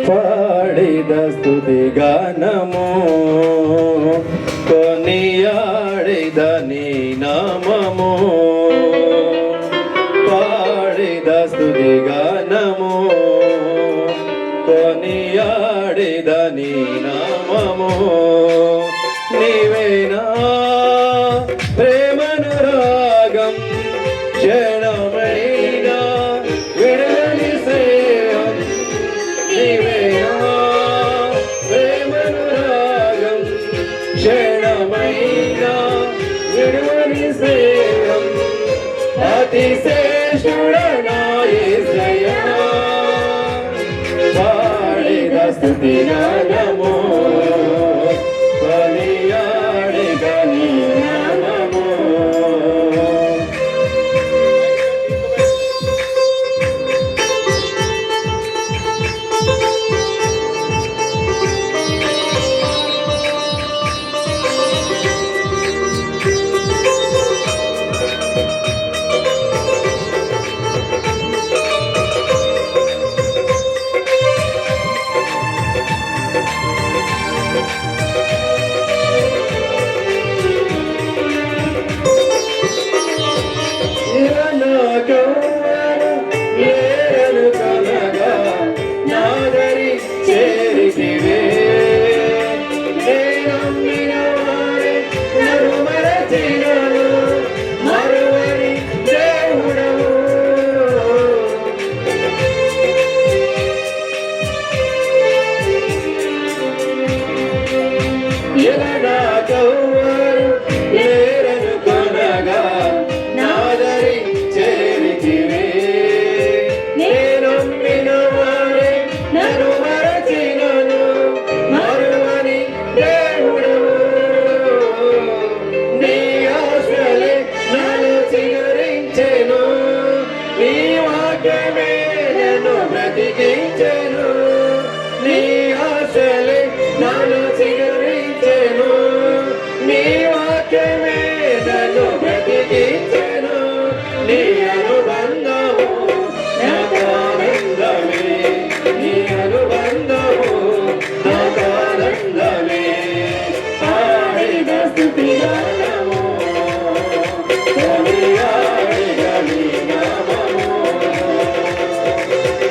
పాడిద స్తుతి గానము కొనియాడిద నీ నామము పాడిద స్తుతి గానము కొనియాడిద నీ నామము నీవేనా ప్రేమనురాగం క్షణమైన విడని సేవం నీవేనా ప్రేమనురాగం క్షణమైన విడని సేవం అతిశేషుడనా యేసయ్యా పాడిద స్తుతి గానము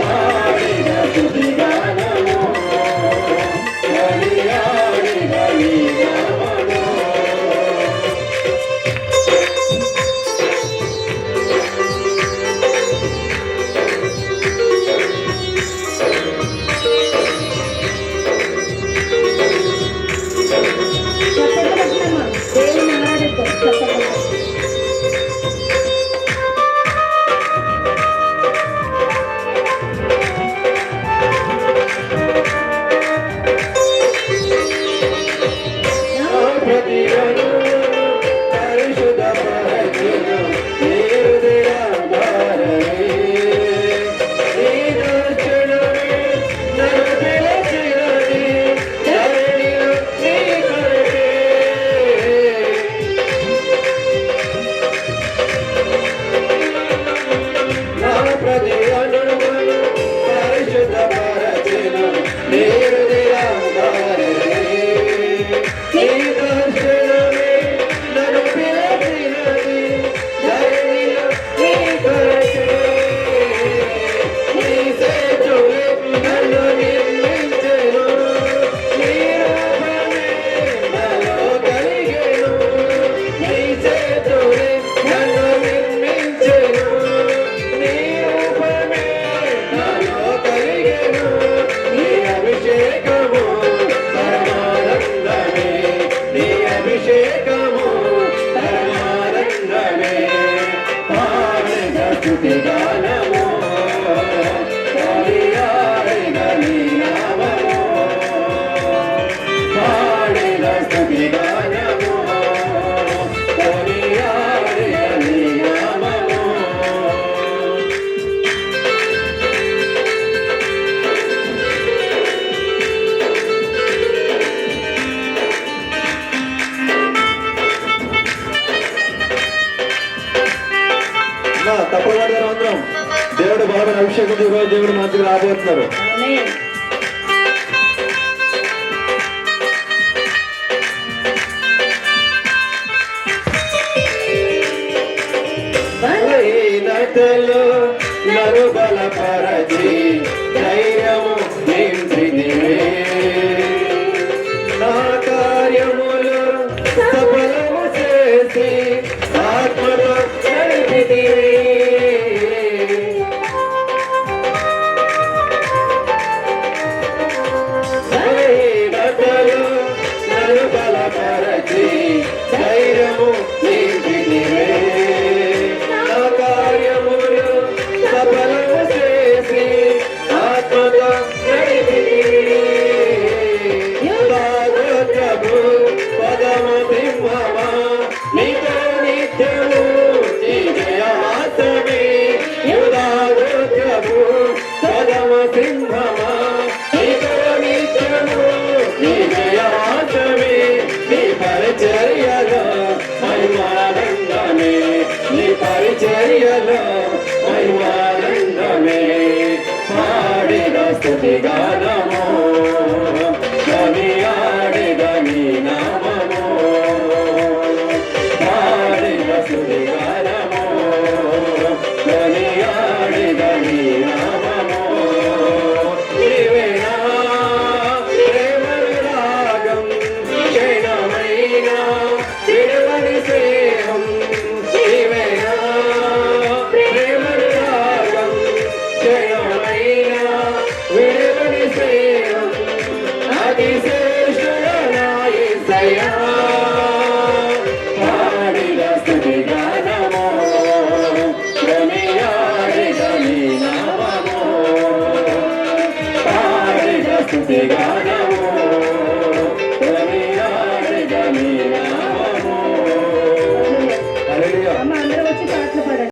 Hare ఈరోజు దేవుడు మంచిగా రాబోతున్నారు. ఆమేన్. బలహీనతలో నన్ను బలపరచి ధైర్యము నింపితివే. నా కార్యములు సఫలము చేసి ఆత్మతో నడిపితివే. బలహీనతలో నన్ను బలపరచి ధైర్యము నింపితివే. నా కార్యములు సఫలము చేసి ఆత్మతో నడిపితివే. యుధాగోత్రము పదము సింహమా నీతో నిత్యము నీ జయవాసమే. యుధాగోత్రము పదము సింహమా నీతో నిత్యము నీ జయవాసమే. నీ పరిచర్యలో మహిమానందమే. నీ పరిచర్యలో మహిమానందమే. పాడిన స్తుతి గానము కొనియాడిన నీ నామము. పాడిన స్తుతి గానము కొనియాడిన నీ నామము. నీవేనా ప్రేమను రాగం క్షణమైన విడవని స్నేహం. నీవేనా ప్రేమను రాగం క్షణమైన విడవని స్నేహం. అతిశ్రేష్ఠుడైన యేసయ్యా పాడిన స్తుతి గానము కొనియాడిన నీ నామము. పాడిన స్తుతి గానము